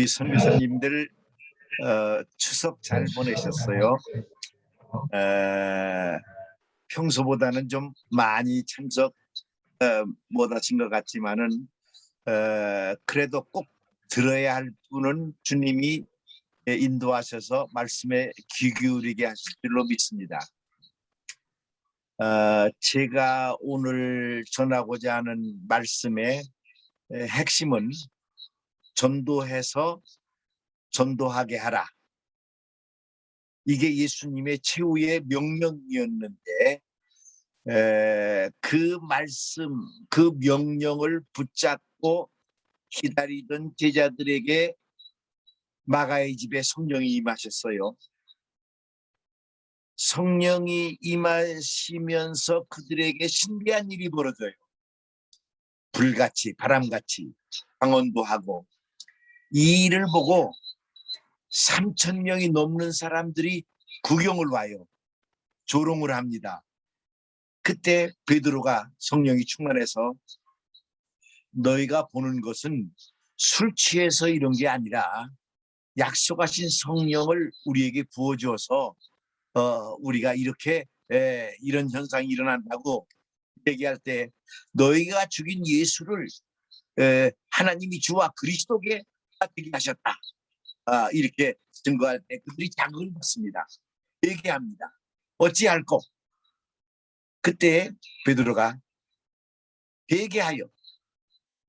우리 선교사님들 추석 잘 보내셨어요? 평소보다는 좀 많이 참석 못하신 것 같지만은 그래도 꼭 들어야 할 분은 주님이 인도하셔서 말씀에 귀 기울이게 하실 줄로 믿습니다. 제가 오늘 전하고자 하는 말씀의 핵심은 전도해서 전도하게 하라. 이게 예수님의 최후의 명령이었는데 그 말씀, 그 명령을 붙잡고 기다리던 제자들에게 마가의 집에 성령이 임하셨어요. 성령이 임하시면서 그들에게 신비한 일이 벌어져요. 불같이, 바람같이 방언도 하고. 이 일을 보고 3,000명이 넘는 사람들이 구경을 와요. 조롱을 합니다. 그때 베드로가 성령이 충만해서 너희가 보는 것은 술 취해서 이런 게 아니라 약속하신 성령을 우리에게 부어주어서 우리가 이렇게 이런 현상이 일어난다고 얘기할 때 너희가 죽인 예수를 하나님이 주와 그리스도께 되게 하셨다. 이렇게 증거할 때 그들이 자극을 받습니다. 얘기합니다. 어찌할꼬? 그때 베드로가 회개하여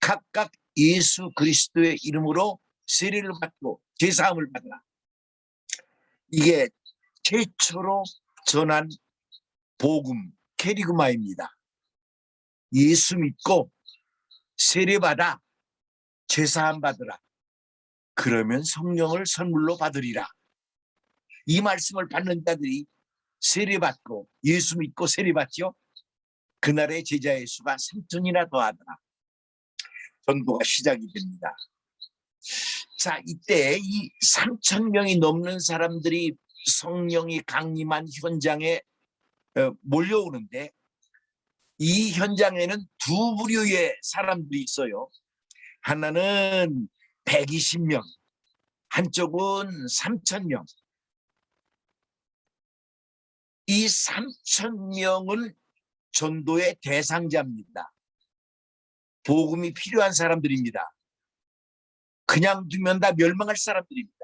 각각 예수 그리스도의 이름으로 세례를 받고 제사함을 받으라. 이게 최초로 전한 복음 케리그마입니다. 예수 믿고 세례받아 제사함 받으라. 그러면 성령을 선물로 받으리라. 이 말씀을 받는 자들이 세례받고 예수 믿고 세례받죠. 그날의 제자의 수가 3,000이나 더하더라. 전도가 시작이 됩니다. 자, 이때 이 3,000명이 넘는 사람들이 성령이 강림한 현장에 몰려오는데 이 현장에는 두 부류의 사람들이 있어요. 하나는 120명, 한쪽은 3,000명. 이 3,000명은 전도의 대상자입니다. 복음이 필요한 사람들입니다. 그냥 두면 다 멸망할 사람들입니다.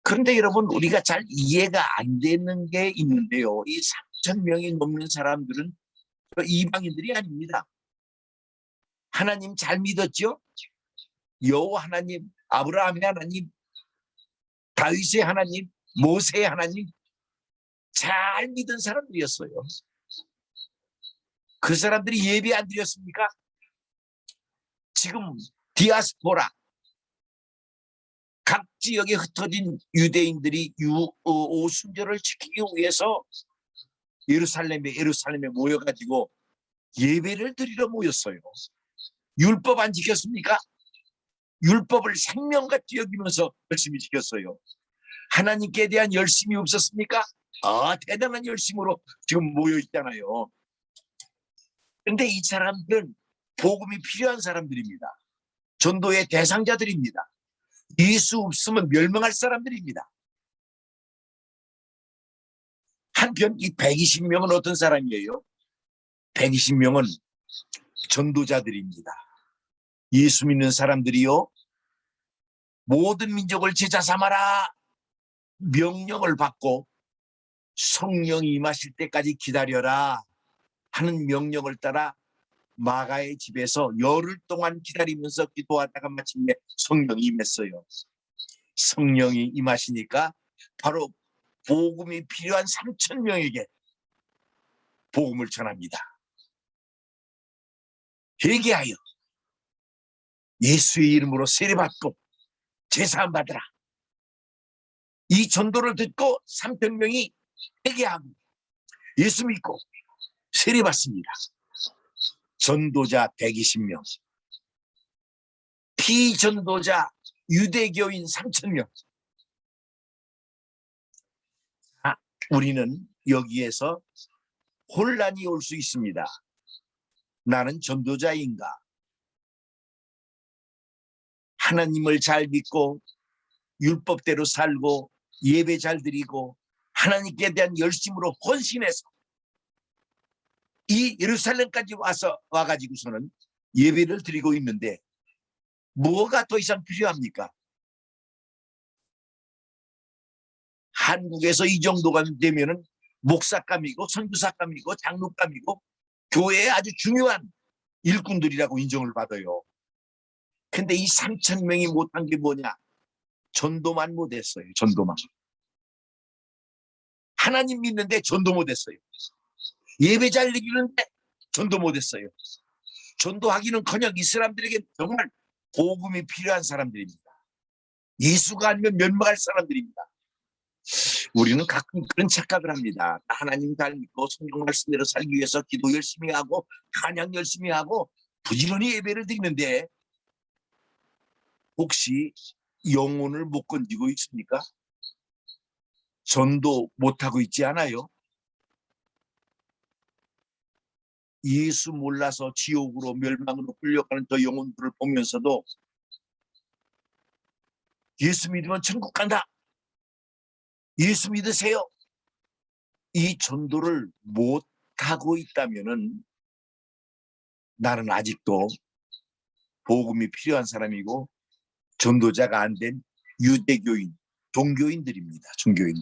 그런데 여러분, 우리가 잘 이해가 안 되는 게 있는데요. 이 3,000명이 넘는 사람들은 이방인들이 아닙니다. 하나님 잘 믿었죠? 여호와 하나님, 아브라함의 하나님, 다윗의 하나님, 모세의 하나님 잘 믿은 사람들이었어요. 그 사람들이 예배 안 드렸습니까? 지금 디아스포라, 각 지역에 흩어진 유대인들이 오순절을 지키기 위해서 예루살렘에 모여가지고 예배를 드리러 모였어요. 율법 안 지켰습니까? 율법을 생명같이 여기면서 열심히 지켰어요. 하나님께 대한 열심이 없었습니까? 대단한 열심으로 지금 모여 있잖아요. 그런데 이 사람들은 복음이 필요한 사람들입니다. 전도의 대상자들입니다. 예수 없으면 멸망할 사람들입니다. 한편 이 120명은 어떤 사람이에요? 120명은 전도자들입니다. 예수 믿는 사람들이요, 모든 민족을 제자 삼아라 명령을 받고 성령이 임하실 때까지 기다려라 하는 명령을 따라 마가의 집에서 열흘 동안 기다리면서 기도하다가 마침내 성령이 임했어요. 성령이 임하시니까 바로 복음이 필요한 3,000명에게 복음을 전합니다. 회개하여 예수의 이름으로 세례받고 제사함 받으라. 이 전도를 듣고 3,000명이 회개하고 예수 믿고 세례받습니다. 전도자 120명, 피전도자 유대교인 3,000명. 우리는 여기에서 혼란이 올 수 있습니다. 나는 전도자인가? 하나님을 잘 믿고 율법대로 살고 예배 잘 드리고 하나님께 대한 열심으로 헌신해서 이 예루살렘까지 와가지고서는 예배를 드리고 있는데 뭐가 더 이상 필요합니까? 한국에서 이 정도가 되면은 목사감이고 선교사감이고 장로감이고 교회의 아주 중요한 일꾼들이라고 인정을 받아요. 근데 이 3천 명이 못한 게 뭐냐? 전도만 못했어요. 전도만. 하나님 믿는데 전도 못했어요. 예배 잘 드리는데 전도 못했어요. 전도하기는커녕 이 사람들에게 정말 복음이 필요한 사람들입니다. 예수가 아니면 멸망할 사람들입니다. 우리는 가끔 그런 착각을 합니다. 하나님 잘 믿고 성경 말씀대로 살기 위해서 기도 열심히 하고 찬양 열심히 하고 부지런히 예배를 드리는데 혹시 영혼을 못 건지고 있습니까? 전도 못하고 있지 않아요? 예수 몰라서 지옥으로 멸망으로 끌려가는 저 영혼들을 보면서도 예수 믿으면 천국 간다. 예수 믿으세요. 이 전도를 못하고 있다면은 나는 아직도 복음이 필요한 사람이고 전도자가 안 된 유대교인, 종교인들입니다. 종교인.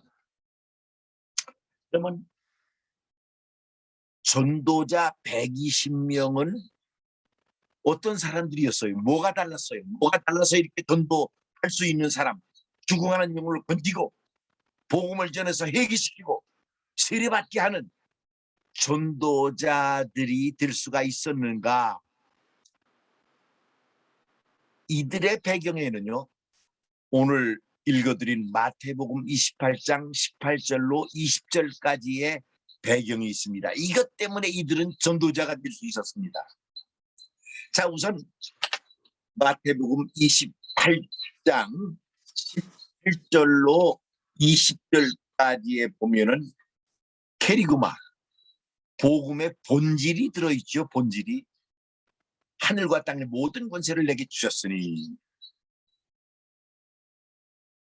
그러면 전도자 120명은 어떤 사람들이었어요? 뭐가 달랐어요? 뭐가 달라서 이렇게 전도할 수 있는 사람, 죽어가는 영혼을 건지고 복음을 전해서 회개시키고 세례받게 하는 전도자들이 될 수가 있었는가? 이들의 배경에는요, 오늘 읽어드린 마태복음 28장 18절로 20절까지의 배경이 있습니다. 이것 때문에 이들은 전도자가 될 수 있었습니다. 자, 우선 마태복음 28장 18절로 20절까지에 보면은 캐리그마, 복음의 본질이 들어있죠. 본질이. 하늘과 땅의 모든 권세를 내게 주셨으니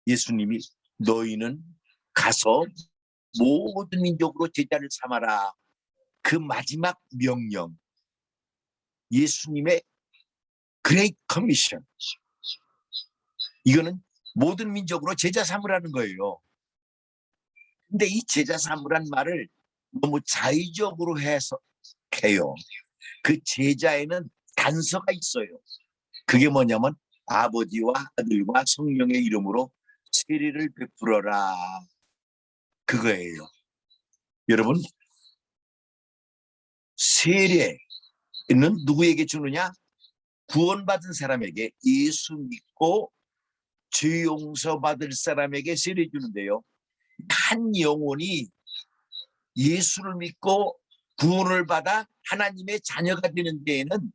예수님이 너희는 가서 모든 민족으로 제자를 삼아라. 그 마지막 명령, 예수님의 그레이트 커미션, 이거는 모든 민족으로 제자 삼으라는 거예요. 근데 이 제자 삼으란 말을 너무 자의적으로 해석해요. 그 제자에는 단서가 있어요. 그게 뭐냐면 아버지와 아들과 성령의 이름으로 세례를 베풀어라, 그거예요. 여러분, 세례는 누구에게 주느냐? 구원받은 사람에게, 예수 믿고 죄 용서받을 사람에게 세례 주는데요, 한 영혼이 예수를 믿고 구원을 받아 하나님의 자녀가 되는 데에는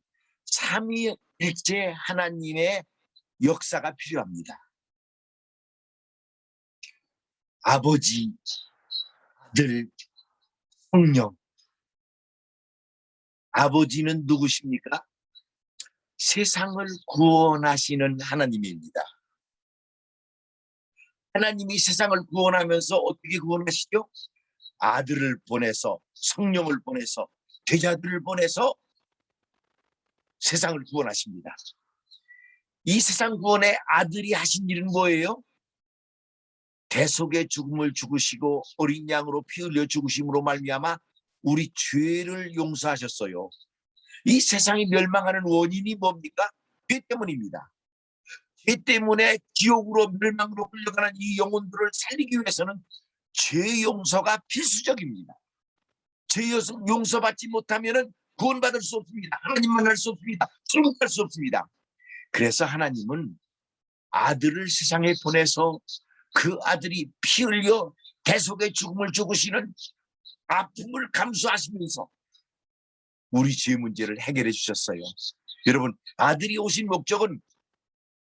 삼위일체 하나님의 역사가 필요합니다. 아버지, 아들, 성령. 아버지는 누구십니까? 세상을 구원하시는 하나님입니다. 하나님이 세상을 구원하면서 어떻게 구원하시죠? 아들을 보내서, 성령을 보내서, 제자들을 보내서 세상을 구원하십니다. 이 세상 구원의 아들이 하신 일은 뭐예요? 대속의 죽음을 죽으시고 어린 양으로 피 흘려 죽으심으로 말미암아 우리 죄를 용서하셨어요. 이 세상이 멸망하는 원인이 뭡니까? 죄 때문입니다. 죄 때문에 지옥으로 멸망으로 끌려가는 이 영혼들을 살리기 위해서는 죄 용서가 필수적입니다. 죄 용서받지 못하면 구원받을 수 없습니다. 하나님 만날 수 없습니다. 천국 갈 수 없습니다. 그래서 하나님은 아들을 세상에 보내서 그 아들이 피 흘려 대속의 죽음을 죽으시는 아픔을 감수하시면서 우리 죄 문제를 해결해 주셨어요. 여러분, 아들이 오신 목적은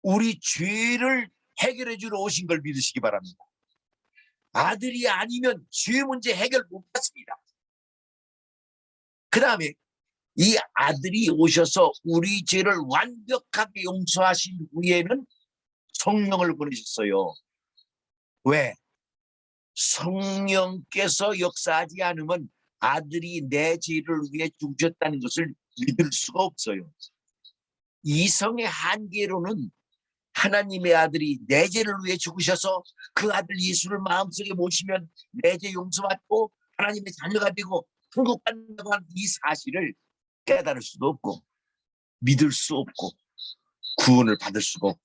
우리 죄를 해결해 주러 오신 걸 믿으시기 바랍니다. 아들이 아니면 죄 문제 해결 못 받습니다. 그 다음에 이 아들이 오셔서 우리 죄를 완벽하게 용서하신 후에는 성령을 보내셨어요. 왜? 성령께서 역사하지 않으면 아들이 내 죄를 위해 죽으셨다는 것을 믿을 수가 없어요. 이성의 한계로는 하나님의 아들이 내 죄를 위해 죽으셔서 그 아들 예수를 마음속에 모시면 내 죄 용서받고 하나님의 자녀가 되고 천국 간다고 하는 이 사실을 깨달을 수도 없고 믿을 수 없고 구원을 받을 수가 없고,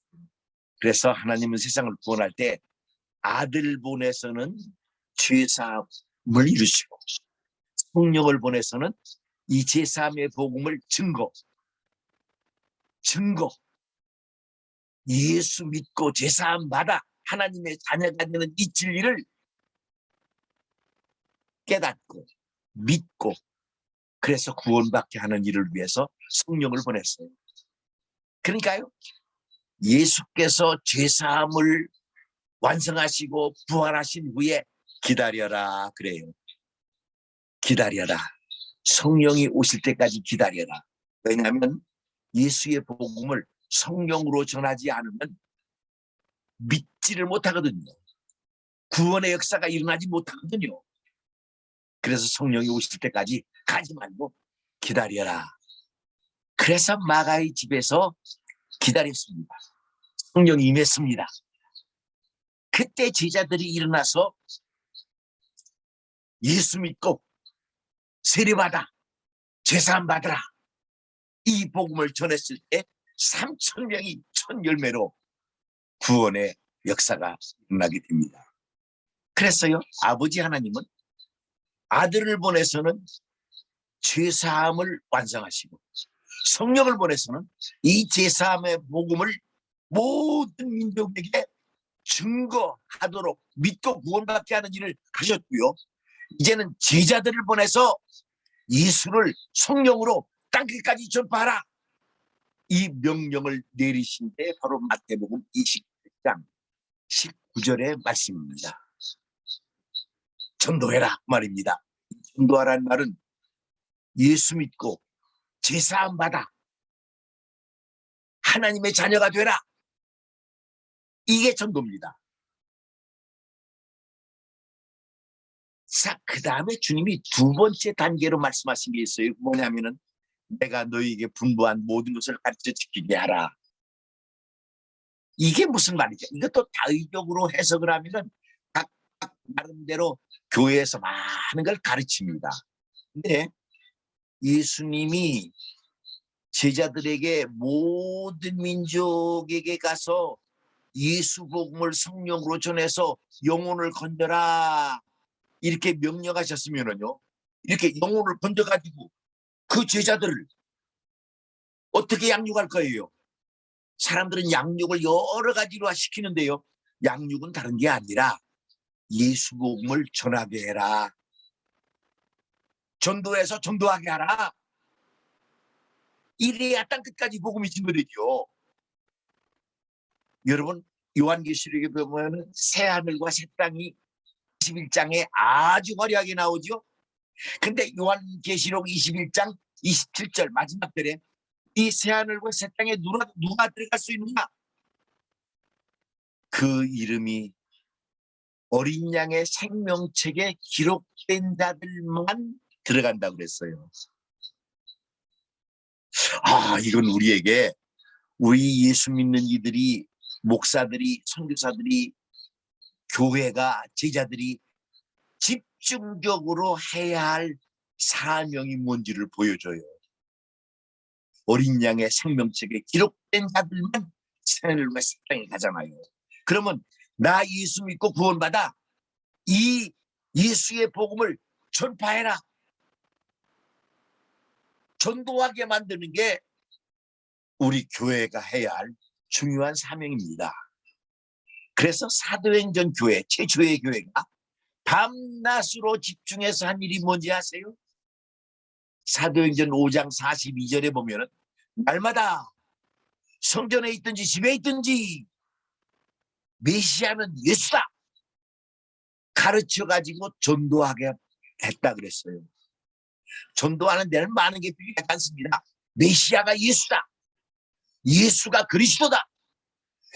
그래서 하나님은 세상을 구원할 때 아들 보내서는 죄사함을 이루시고 성령을 보내서는 이 죄사함의 복음을 증거 예수 믿고 죄사함 받아 하나님의 자녀가 되는 이 진리를 깨닫고 믿고 그래서 구원받게 하는 일을 위해서 성령을 보냈어요. 그러니까요, 예수께서 죄사함을 완성하시고 부활하신 후에 기다려라 그래요. 기다려라. 성령이 오실 때까지 기다려라. 왜냐하면 예수의 복음을 성령으로 전하지 않으면 믿지를 못하거든요. 구원의 역사가 일어나지 못하거든요. 그래서 성령이 오실 때까지 가지 말고 기다려라. 그래서 마가의 집에서 기다렸습니다. 성령이 임했습니다. 그때 제자들이 일어나서 예수 믿고 세례받아 죄사함 받으라 이 복음을 전했을 때 3,000명이 첫 열매로 구원의 역사가 일어나게 됩니다. 그래서요, 아버지 하나님은 아들을 보내서는 죄사함을 완성하시고 성령을 보내서는 이 죄사함의 복음을 모든 민족에게 증거하도록 믿고 구원받게 하는 일을 하셨고요. 이제는 제자들을 보내서 예수를 성령으로 땅끝까지 전파하라 이 명령을 내리신 때 바로 마태복음 27장 19절의 말씀입니다. 전도해라 말입니다. 전도하라는 말은 예수 믿고 죄사함 받아 하나님의 자녀가 되라, 이게 전도입니다. 자, 그 다음에 주님이 두 번째 단계로 말씀하신 게 있어요. 뭐냐면은 내가 너희에게 분부한 모든 것을 가르쳐 지키게 하라. 이게 무슨 말이죠? 이것도 다의적으로 해석을 하면은 각 나름대로 교회에서 많은 걸 가르칩니다. 근데 예수님이 제자들에게 모든 민족에게 가서 예수 복음을 성령으로 전해서 영혼을 건져라 이렇게 명령하셨으면은요, 이렇게 영혼을 건져가지고 그 제자들을 어떻게 양육할 거예요? 사람들은 양육을 여러 가지로 시키는데요, 양육은 다른 게 아니라 예수 복음을 전하게 해라, 전도해서 전도하게 하라. 이래야 땅끝까지 복음이 증거되죠. 여러분, 요한계시록에 보면 새하늘과 새 땅이 21장에 아주 화려하게 나오죠. 근데 요한계시록 21장 27절 마지막 절에 이 새하늘과 새 땅에 누가 들어갈 수 있느냐? 그 이름이 어린 양의 생명책에 기록된 자들만 들어간다고 그랬어요. 아, 이건 우리에게, 우리 예수 믿는 이들이, 목사들이, 선교사들이, 교회가, 제자들이 집중적으로 해야 할 사명이 뭔지를 보여줘요. 어린 양의 생명책에 기록된 자들만 새하늘과 새 땅에 가잖아요. 그러면 나 예수 믿고 구원받아 이 예수의 복음을 전파해라, 전도하게 만드는 게 우리 교회가 해야 할 중요한 사명입니다. 그래서 사도행전 교회, 최초의 교회가 밤낮으로 집중해서 한 일이 뭔지 아세요? 사도행전 5장 42절에 보면은 날마다 성전에 있든지 집에 있든지 메시아는 예수다 가르쳐가지고 전도하게 했다 그랬어요. 전도하는 데는 많은 게 필요하지 않습니다. 메시아가 예수다. 예수가 그리스도다.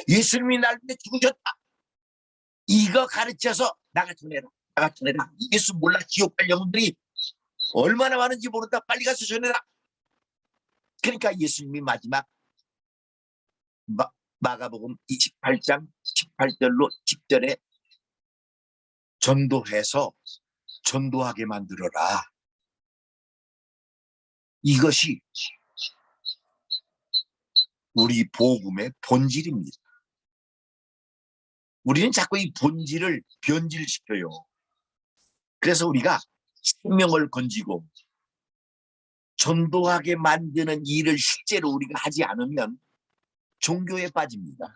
예수님이 날 위해 죽으셨다. 이거 가르쳐서 나가 전해라. 나가 전해라. 예수 몰라 지옥 갈 영혼들이 얼마나 많은지 모른다. 빨리 가서 전해라. 그러니까 예수님이 마지막 마가복음 28장 18절로 10절에 전도해서 전도하게 만들어라. 이것이 우리 복음의 본질입니다. 우리는 자꾸 이 본질을 변질시켜요. 그래서 우리가 생명을 건지고 전도하게 만드는 일을 실제로 우리가 하지 않으면 종교에 빠집니다.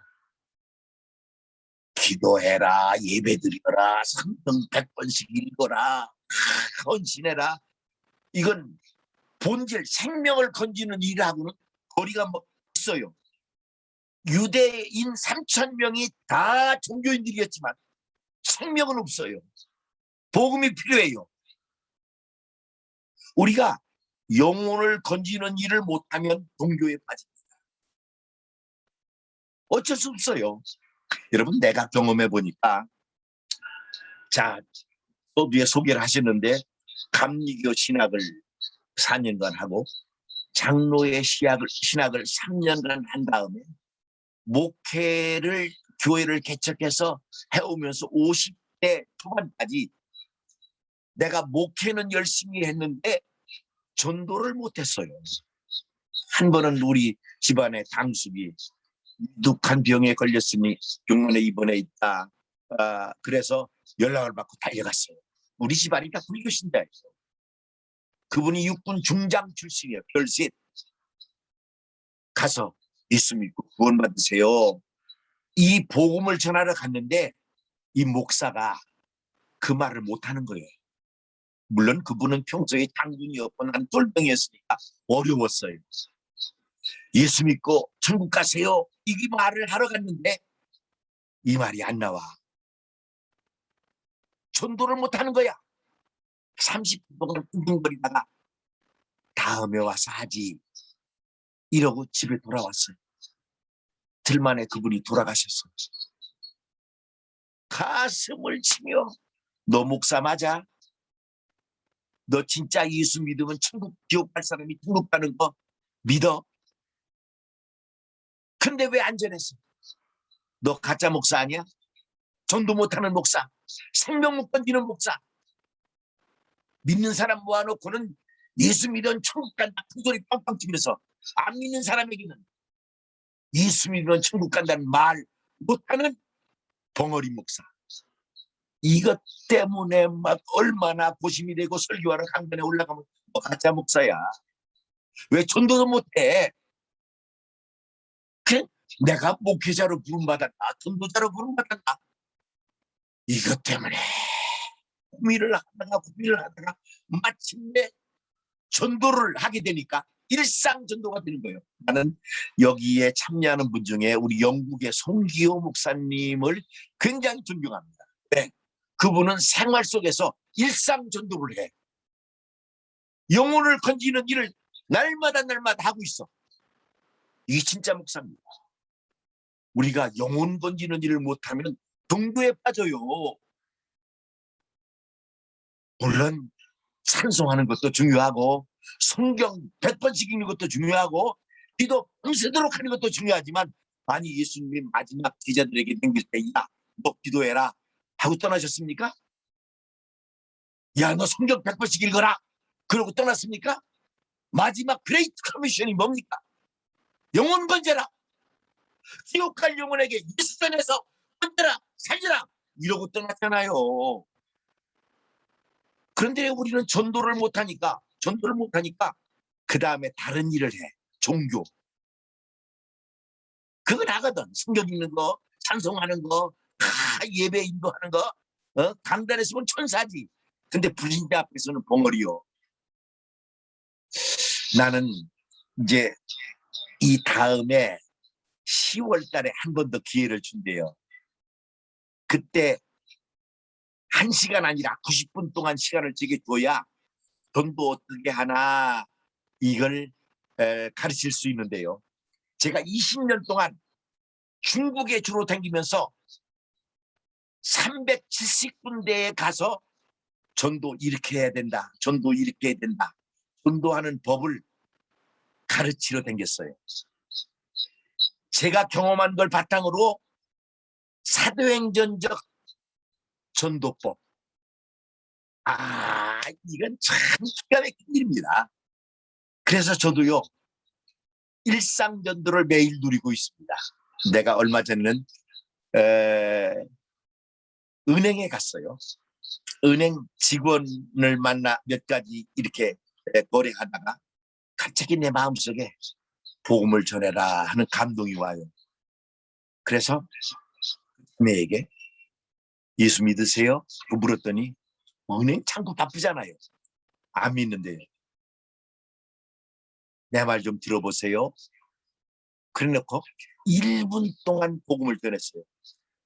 기도해라, 예배드려라, 성경 100번씩 읽어라, 헌신해라. 이건 본질, 생명을 건지는 일하고는 거리가 뭐 있어요. 유대인 3,000명이 다 종교인들이었지만 생명은 없어요. 복음이 필요해요. 우리가 영혼을 건지는 일을 못하면 종교에 빠집니다. 어쩔 수 없어요. 여러분, 내가 경험해 보니까, 자, 또 뒤에 소개를 하셨는데 감리교 신학을 4년간 하고 장로의 신학을 3년간 한 다음에 목회를 교회를 개척해서 해오면서 50대 초반까지 내가 목회는 열심히 했는데 전도를 못했어요. 한 번은 우리 집안의 당숙이 독한 병에 걸렸으니 병원에 입원해 있다. 그래서 연락을 받고 달려갔어요. 우리 집안이 다 불교 신자예요. 그분이 육군 중장 출신이에요. 별셋. 가서 예수 믿고 구원 받으세요. 이 복음을 전하러 갔는데 이 목사가 그 말을 못하는 거예요. 물론 그분은 평소에 당군이었고 난 똘병이었으니까 어려웠어요. 예수 믿고 천국 가세요. 이 말을 하러 갔는데 이 말이 안 나와. 전도를 못하는 거야. 30분 동안 끙끙거리다가 다음에 와서 하지 이러고 집에 돌아왔어요. 틀 만에 그분이 돌아가셨어요. 가슴을 치며 너 목사 맞아? 너 진짜 예수 믿으면 천국 지옥 갈 사람이 천국 가는 거 믿어? 근데 왜 안 전했어? 너 가짜 목사 아니야? 전도 못하는 목사, 생명 못 건지는 목사. 믿는 사람 모아놓고는 예수 믿으면 천국 간다 큰 소리 빵빵 치면서 안 믿는 사람에게는 예수 믿으면 천국 간다는 말 못하는 벙어리 목사. 이것 때문에 막 얼마나 고심이 되고 설교하러 강단에 올라가면 너 가짜 목사야. 왜 전도도 못해? 그래, 내가 목회자로 부름받았다, 전도자로 부름받았다. 이것 때문에 고민을 하다가 마침내 전도를 하게 되니까 일상 전도가 되는 거예요. 나는 여기에 참여하는 분 중에 우리 영국의 송기호 목사님을 굉장히 존경합니다. 네. 그분은 생활 속에서 일상 전도를 해. 영혼을 건지는 일을 날마다 하고 있어. 이게 진짜 목사입니다. 우리가 영혼 건지는 일을 못하면 종교에 빠져요. 물론 찬송하는 것도 중요하고 성경 100번씩 읽는 것도 중요하고 기도 밤새도록 하는 것도 중요하지만, 아니 예수님이 마지막 제자들에게 남길 때 야, 너 기도해라 하고 떠나셨습니까? 야, 너 성경 100번씩 읽어라 그러고 떠났습니까? 마지막 그레이트 커미션이 뭡니까? 영혼 건져라. 지옥 갈 영혼에게 예수 전해서 건져라, 살려라 이러고 떠났잖아요. 그런데 우리는 전도를 못하니까 그 다음에 다른 일을 해. 종교. 그건 하거든. 성경 읽는 거, 찬송하는 거, 예배 인도하는 거. 강단에 서면 천사지. 근데 불신자 앞에서는 벙어리요. 나는 이제 이 다음에 10월 달에 한 번 더 기회를 준대요. 그때 1시간 아니라 90분 동안 시간을 제게 줘야 돈도 어떻게 하나 이걸 가르칠 수 있는데요. 제가 20년 동안 중국에 주로 다니면서 370군데에 가서 전도 이렇게 해야 된다, 전도 이렇게 해야 된다, 전도하는 법을 가르치러 다녔어요. 제가 경험한 걸 바탕으로 사도행전적 전도법, 이건 참 기가 막힌 일입니다. 그래서 저도요 일상전도를 매일 누리고 있습니다. 내가 얼마 전에는 은행에 갔어요. 은행 직원을 만나 몇 가지 이렇게 거래하다가 갑자기 내 마음속에 복음을 전해라 하는 감동이 와요. 그래서 내에게 예수 믿으세요? 물었더니 은행 창구 바쁘잖아요. 안 믿는데요. 내 말 좀 들어보세요. 그래놓고 1분 동안 복음을 전했어요.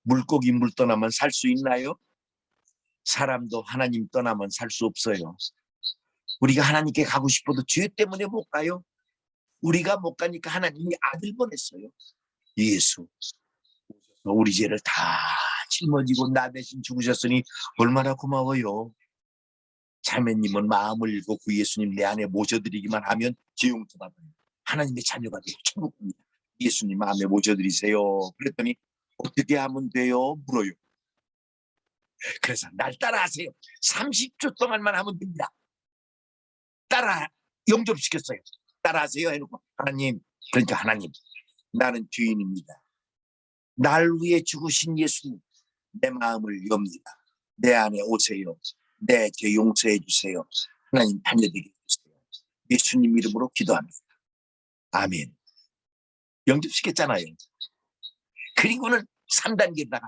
물고기 물 떠나면 살 수 있나요? 사람도 하나님 떠나면 살 수 없어요. 우리가 하나님께 가고 싶어도 죄 때문에 못 가요. 우리가 못 가니까 하나님이 아들 보냈어요. 예수. 우리 죄를 다 짊어지고 나 대신 죽으셨으니 얼마나 고마워요. 자매님은 마음을 읽고 그 예수님 내 안에 모셔드리기만 하면 죄 용서 받아요. 하나님의 자녀가 되고 천국 갑니다. 예수님 마음에 모셔드리세요. 그랬더니 어떻게 하면 돼요? 물어요. 그래서 날 따라하세요. 30초 동안만 하면 됩니다. 따라 영접시켰어요. 따라하세요 해놓고 하나님, 그러니까 하나님, 나는 죄인입니다. 날 위해 죽으신 예수님, 내 마음을 엽니다. 내 안에 오세요. 내 죄 용서해 주세요. 하나님 자녀되게 해주세요. 예수님 이름으로 기도합니다. 아멘. 영접시켰잖아요. 그리고는 3단계다가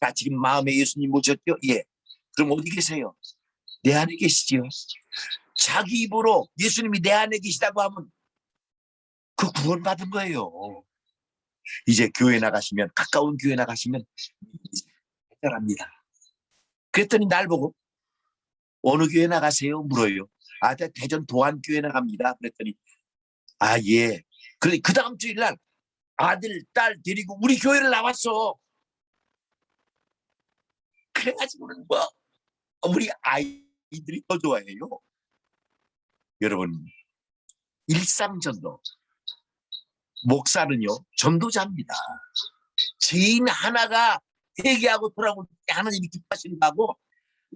자, 지금 마음에 예수님 모셨죠? 예. 그럼 어디 계세요? 내 안에 계시지요. 자기 입으로 예수님이 내 안에 계시다고 하면 그 구원받은 거예요. 이제 교회 나가시면, 가까운 교회 나가시면 해결합니다. 그랬더니 날 보고 어느 교회 나가세요? 물어요. 대전 도안교회 나갑니다. 그랬더니 예. 그래 그 다음 주일 날 아들, 딸 데리고 우리 교회를 나왔어. 그래가지고는 뭐 우리 아이들이 더 좋아해요. 여러분, 일상전도 목사는요 전도자입니다. 죄인 하나가 회개하고 돌아올 때 하나님이 기뻐하신다고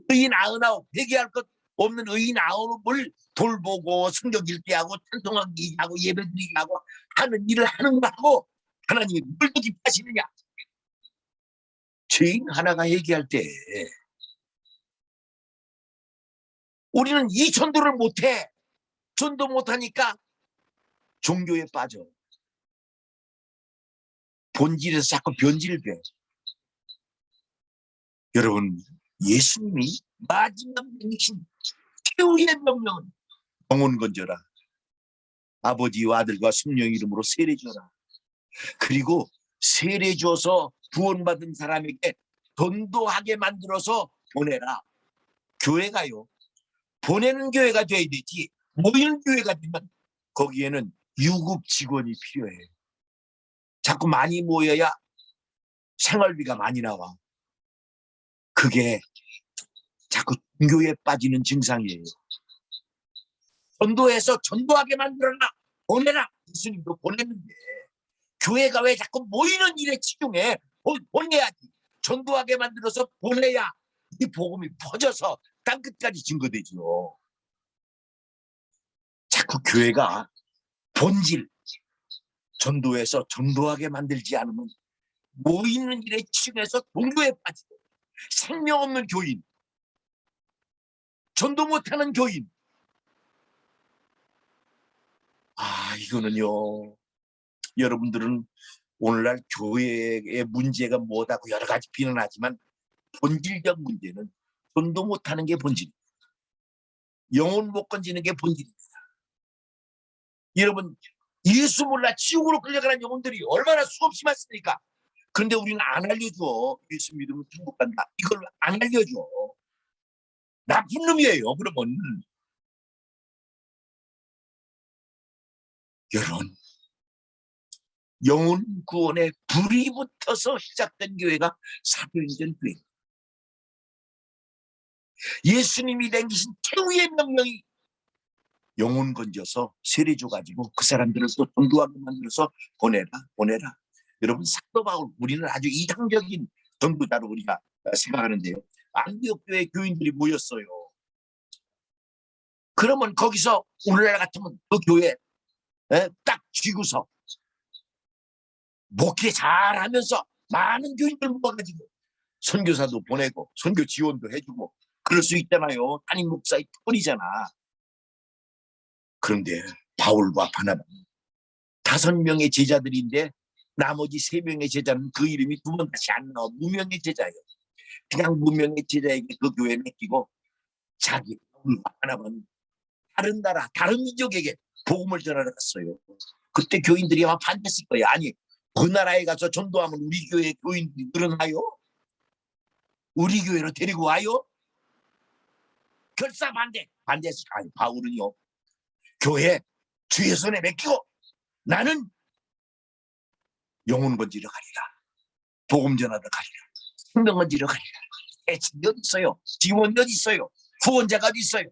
의인 99 회개할 것 없는 의인 99을 돌보고 성경 읽게 하고 찬송하게 하고 예배드리게 하고 하는 일을 하는 거하고 하나님이 뭘 더 기뻐하시느냐. 죄인 하나가 회개할 때 우리는 이 전도를 못해. 전도 못하니까 종교에 빠져. 본질에서 자꾸 변질을 돼. 여러분, 예수님이 마지막 명이신 최후의 명령은 영혼 건져라. 아버지와 아들과 성령 이름으로 세례 줘라. 그리고 세례 줘서 구원받은 사람에게 전도하게 만들어서 보내라. 교회가요. 보내는 교회가 돼야 되지. 모이는 교회가 되면 거기에는 유급 직원이 필요해. 자꾸 많이 모여야 생활비가 많이 나와. 그게 자꾸 종교에 빠지는 증상이에요. 전도해서 전도하게 만들어라. 보내라. 예수님도 보냈는데 교회가 왜 자꾸 모이는 일에 치중해? 보내야지. 전도하게 만들어서 보내야 이 복음이 퍼져서 땅끝까지 증거되죠. 자꾸 교회가 본질 전도해서 전도하게 만들지 않으면 모이는 일에 치중해서 종교에 빠지고 생명 없는 교인, 전도 못하는 교인. 이거는요. 여러분들은 오늘날 교회의 문제가 뭐다고 여러 가지 비난하지만 본질적 문제는 전도 못하는 게 본질입니다. 영혼 못 건지는 게 본질입니다. 여러분, 예수 몰라 지옥으로 끌려가는 영혼들이 얼마나 수없이 많습니까? 그런데 우리는 안 알려줘. 예수 믿으면 천국 간다. 이걸 안 알려줘. 나쁜 놈이에요. 그러면 여러분, 영혼 구원에 불이 붙어서 시작된 교회가 사도행전 교회. 예수님이 남기신 최후의 명령이 영혼 건져서 세례 줘가지고 그 사람들을 또 전도하게 만들어서 보내라. 여러분, 사도 바울, 우리는 아주 이상적인 전도자로 우리가 생각하는데요. 안디옥 교회 교인들이 모였어요. 그러면 거기서 오늘날 같으면 그 교회 딱 쥐고서 목회 잘하면서 많은 교인들 모아가지고 선교사도 보내고 선교 지원도 해주고 그럴 수 있잖아요. 담임 목사의 특권이잖아. 그런데 바울과 바나바 5명의 제자들인데 나머지 3명의 제자는 그 이름이 두 번 다시 안 나와. 무명의 제자예요. 그냥 무명의 제자에게 그 교회에 맡기고 자기 바울과 바나바는 다른 나라 다른 민족에게 복음을 전하러 갔어요. 그때 교인들이 아마 반대했을 거예요. 아니, 그 나라에 가서 전도하면 우리 교회 교인들이 늘어나요? 우리 교회로 데리고 와요? 결사 반대했어요. 아니, 바울은요, 교회 주의 손에 맡기고 나는 영혼 건지러 가리라. 복음 전하러 가리라. 생명 건지러 가리라. 대책이 어디 있어요? 지원이 어디 있어요? 후원자가 어디 있어요?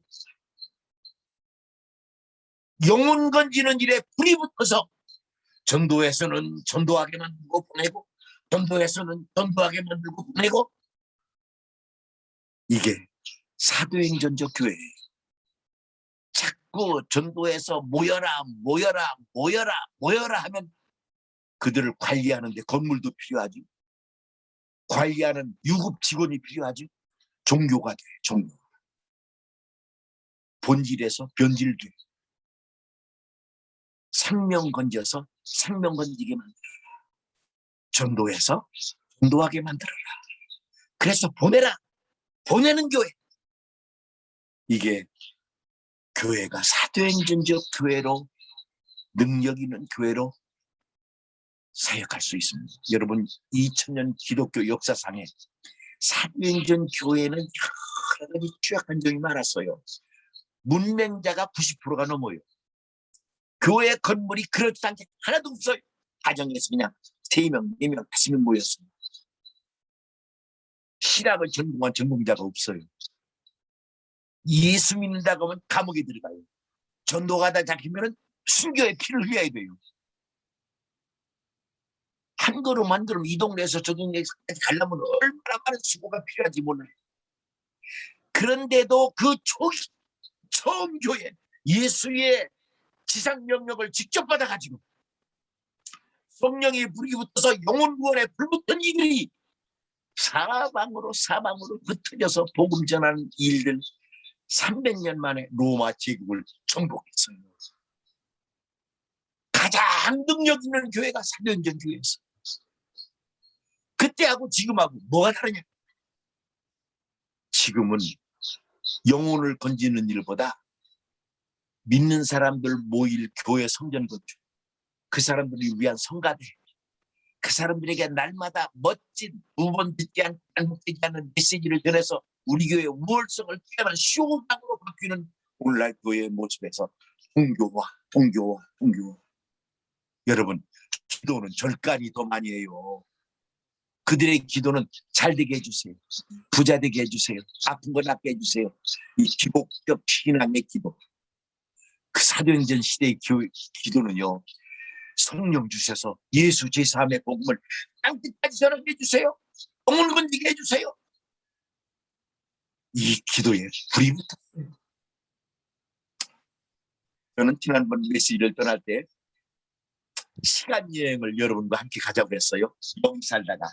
영혼 건지는 일에 불이 붙어서 전도에서는 전도하게 만들고 보내고 전도에서는 전도하게 만들고 보내고 이게 사도행전적 교회예요. 자꾸 전도에서 모여라 하면 그들을 관리하는데 건물도 필요하지. 관리하는 유급 직원이 필요하지. 종교가 돼. 종교. 본질에서 변질돼. 생명 건져서 생명 건지게 만들어라. 전도해서 전도하게 만들어라. 그래서 보내라. 보내는 교회. 이게 교회가 사도행전적 교회로 능력 있는 교회로 사역할 수 있습니다. 여러분, 2000년 기독교 역사상에 사도행전 교회는 여러 가지 취약한 점이 많았어요. 문맹자가 90%가 넘어요. 교회 건물이 그렇지 않게 하나도 없어요. 가정에서 그냥 3명, 4명, 5명 모였어요. 신학을 전공한 전공자가 없어요. 예수 믿는다고 하면 감옥에 들어가요. 전도가다 잡히면 순교의 피를 흘려야 돼요. 한 걸음 한 걸음 이 동네에서 저 동네까지 가려면 얼마나 많은 수고가 필요한지 몰라요. 그런데도 그 초기 처음 교회 예수의 지상 명령을 직접 받아가지고 성령의 불이 붙어서 영혼 구원에 불붙은 이들이 사방으로 흩어져서 복음 전하는 일들 300년 만에 로마 제국을 정복했어요. 가장 능력 있는 교회가 사도행전 교회였어요. 그때하고 지금하고 뭐가 다르냐? 지금은 영혼을 건지는 일보다 믿는 사람들 모일 교회 성전 건축, 그 사람들을 위한 성가대, 그 사람들에게 날마다 멋진 2번 듣지 않는 메시지를 전해서 우리 교회의 우월성을 뛰어난 쇼장으로 바뀌는 오늘날 교회의 모습에서 동교화. 여러분, 기도는 절간이 더 많이 해요. 그들의 기도는 잘 되게 해주세요. 부자 되게 해주세요. 아픈 거 낫게 해주세요. 이 기복적 신앙의 기도. 그 사도행전 시대의 기도는요. 성령 주셔서 예수 제3의 복음을 땅끝까지 전하게 해주세요. 영혼 건지게 해주세요. 이 기도에 불이 붙었어요. 저는 지난번 메시지를 떠날 때 시간 여행을 여러분과 함께 가자고 했어요. 여기 살다가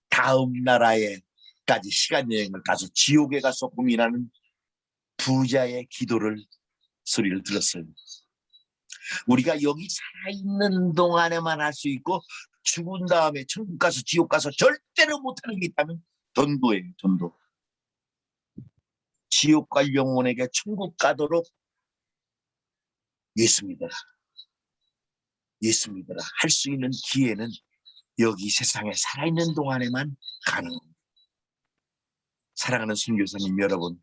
다음 나라에까지 시간 여행을 가서 지옥에 가서 고민하는 부자의 소리를 들었어요. 우리가 여기 살아있는 동안에만 할 수 있고 죽은 다음에 천국 가서 지옥 가서 절대로 못하는 게 있다면 전도예요. 전도. 지옥 갈 영혼에게 천국 가도록 예수 믿어라. 할 수 있는 기회는 여기 세상에 살아있는 동안에만 가능합니다. 사랑하는 선교사님 여러분,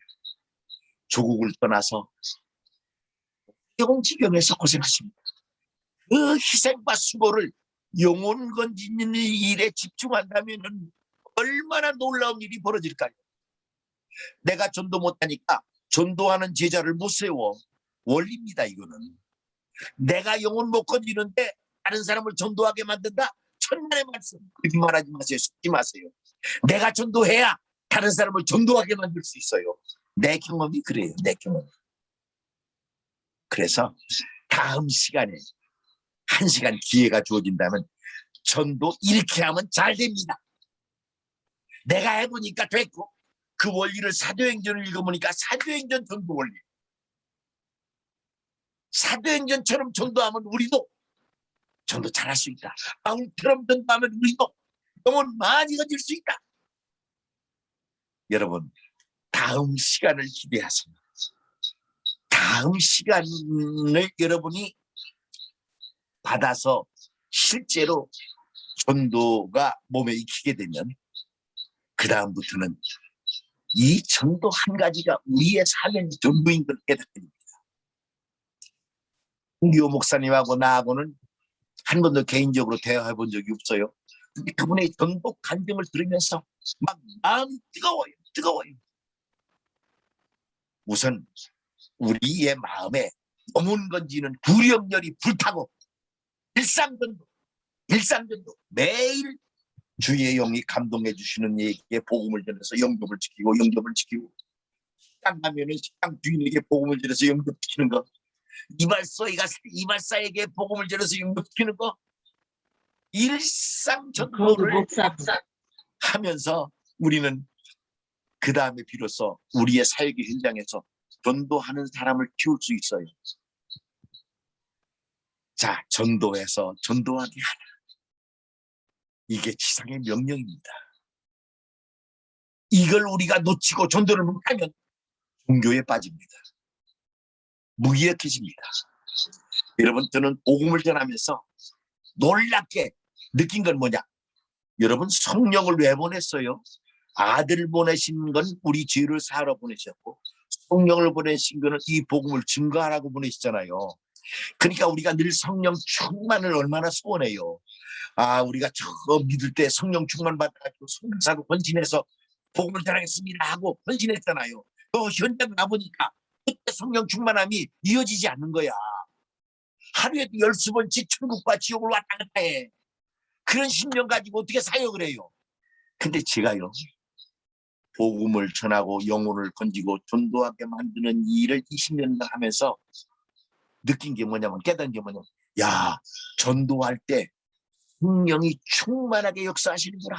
조국을 떠나서 어려운 지경에서 고생하십니다. 그 희생과 수고를 영혼 건지는 일에 집중한다면 얼마나 놀라운 일이 벌어질까요? 내가 전도 못하니까 전도하는 제자를 못 세워. 원리입니다. 이거는. 내가 영혼 못 건지는데 다른 사람을 전도하게 만든다? 천만의 말씀. 거짓말하지 마세요. 속지 마세요. 내가 전도해야 다른 사람을 전도하게 만들 수 있어요. 내 경험이 그래요. 내 경험. 그래서 다음 시간에 1시간 기회가 주어진다면 전도 이렇게 하면 잘 됩니다. 내가 해보니까 됐고, 그 원리를 사도행전을 읽어보니까 사도행전 전도 원리. 사도행전처럼 전도하면 우리도 전도 잘할 수 있다. 바울처럼 전도하면 우리도 영혼 많이 건질 수 있다. 여러분, 다음 시간을 기대하세요. 다음 시간을 여러분이 받아서 실제로 전도가 몸에 익히게 되면 그 다음부터는 이 전도 한 가지가 우리의 삶의 전부인 걸 깨닫게 됩니다. 홍기호 목사님하고 나하고는 한 번도 개인적으로 대화해 본 적이 없어요. 근데 그분의 전도 간증을 들으면서 막 마음이 뜨거워요. 뜨거워요. 우선 우리의 마음에 영혼 건지는 구령열이 불타고 일상전도 매일 주의 영이 감동해 주시는 이에게 복음을 전해서 영접을 지키고 식당 가면은 식당 주인에게 복음을 전해서 영접시키는 거, 이발사에게 복음을 전해서 영접시키는 거, 일상전도를 하면서 우리는 그 다음에 비로소 우리의 사역의 현장에서 전도하는 사람을 키울 수 있어요. 자, 전도해서 전도하게 하라. 이게 지상의 명령입니다. 이걸 우리가 놓치고 전도를 못하면 종교에 빠집니다. 무기력해집니다. 여러분, 저는 복음을 전하면서 놀랍게 느낀 건 뭐냐? 여러분, 성령을 왜 보냈어요? 아들을 보내신 건 우리 죄를 사하러 보내셨고, 성령을 보내신 거는 이 복음을 증거하라고 보내시잖아요. 그러니까 우리가 늘 성령 충만을 얼마나 소원해요. 아, 우리가 처음 믿을 때 성령 충만 받아가지고 성령사로 헌신해서 복음을 전하겠습니다 하고 헌신했잖아요. 또 현장 가보니까 그때 성령 충만함이 이어지지 않는 거야. 하루에도 10번씩 천국과 지옥을 왔다 갔다 해. 그런 신령 가지고 어떻게 사역을 해요? 근데 제가요, 복음을 전하고 영혼을 건지고 전도하게 만드는 일을 20년간 하면서 느낀 게 뭐냐면, 깨달은 게 뭐냐면, 야, 전도할 때 성령이 충만하게 역사하시는구나.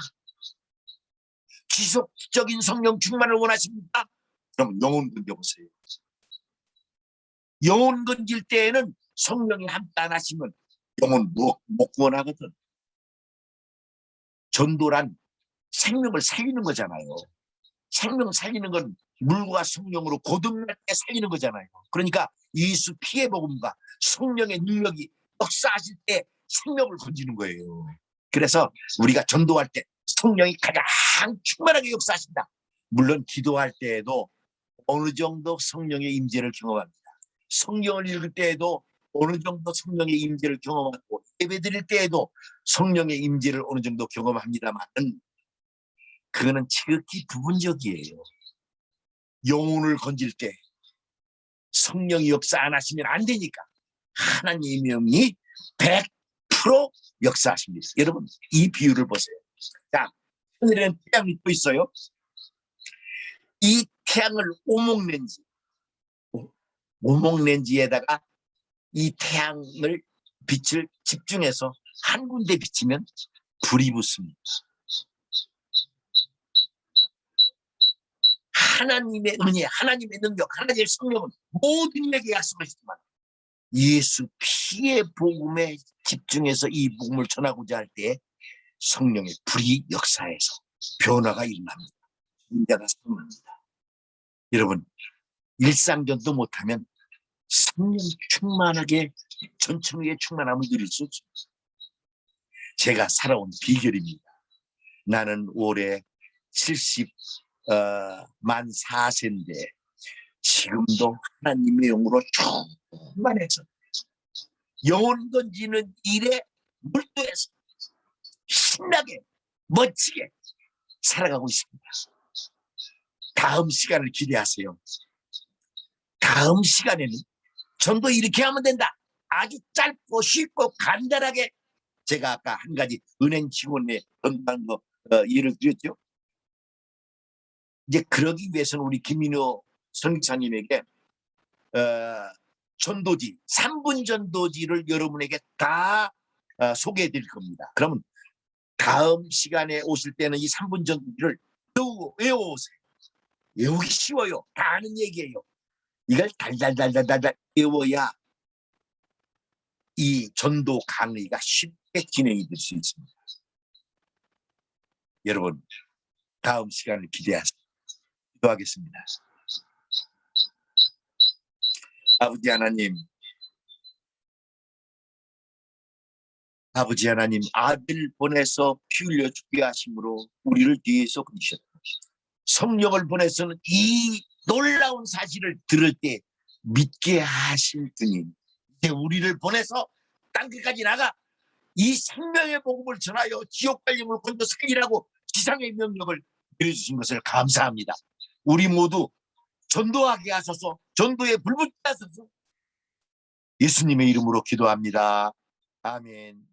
지속적인 성령 충만을 원하십니까? 그럼 영혼 건져보세요. 영혼 건질 때에는 성령이 함께 안 하시면 영혼 못 구원하거든. 전도란 생명을 살리는 거잖아요. 생명 살리는 건 물과 성령으로 거듭날 때 살리는 거잖아요. 그러니까 예수 피의 복음과 성령의 능력이 역사하실 때 생명을 건지는 거예요. 그래서 우리가 전도할 때 성령이 가장 충만하게 역사하신다. 물론 기도할 때에도 어느 정도 성령의 임재를 경험합니다. 성경을 읽을 때에도 어느 정도 성령의 임재를 경험하고, 예배 드릴 때에도 성령의 임재를 어느 정도 경험합니다만 그거는 지극히 부분적이에요. 영혼을 건질 때 성령이 역사 안 하시면 안 되니까 하나님의 명이 100% 역사하십니다. 여러분, 이 비유를 보세요. 자, 하늘에는 태양이 또 있어요. 이 태양을 오목렌지에다가 이 태양을 빛을 집중해서 한 군데 비치면 불이 붙습니다. 하나님의 은혜, 하나님의 능력, 하나님의 성령은 모든 이에게 약속하시지만 예수 피의 복음에 집중해서 이 복음을 전하고자 할 때 성령의 불이 역사해서 변화가 일어납니다. 인자가 살아납니다. 여러분, 일상전도 못하면 성령 충만하게 전천후의 충만함을 누릴 수 없습니다. 제가 살아온 비결입니다. 나는 올해 70만 4세인데 지금도 하나님의 영으로 충만해서 영혼 건지는 일에 몰두해서 신나게 멋지게 살아가고 있습니다. 다음 시간을 기대하세요. 다음 시간에는 전도 이렇게 하면 된다. 아주 짧고 쉽고 간단하게 제가 아까 한 가지 은행 직원의 건강한 거 예를 드렸죠. 이제 그러기 위해서는 우리 김민호 선교사님에게 전도지 3분 전도지를 여러분에게 다 소개해 드릴 겁니다. 그러면 다음 시간에 오실 때는 이 3분 전도지를 외워오세요. 외우기 쉬워요. 다 아는 얘기예요. 이걸 달달달달달달 외워야 이 전도 강의가 쉽게 진행이 될 수 있습니다. 여러분, 다음 시간을 기대하세요. 기도하겠습니다. 아버지 하나님, 아버지 하나님, 아들 보내서 피 흘려 죽게 하심으로 우리를 뒤에서 그리셨다. 성령을 보내서는 이 놀라운 사실을 들을 때 믿게 하실 주님, 이제 우리를 보내서 땅끝까지 나가 이 생명의 복음을 전하여 지옥 갈림을 건져 살리라고 지상의 명령을 내려주신 것을 감사합니다. 우리 모두 전도하게 하소서, 전도에 불붙게 하소서. 예수님의 이름으로 기도합니다. 아멘.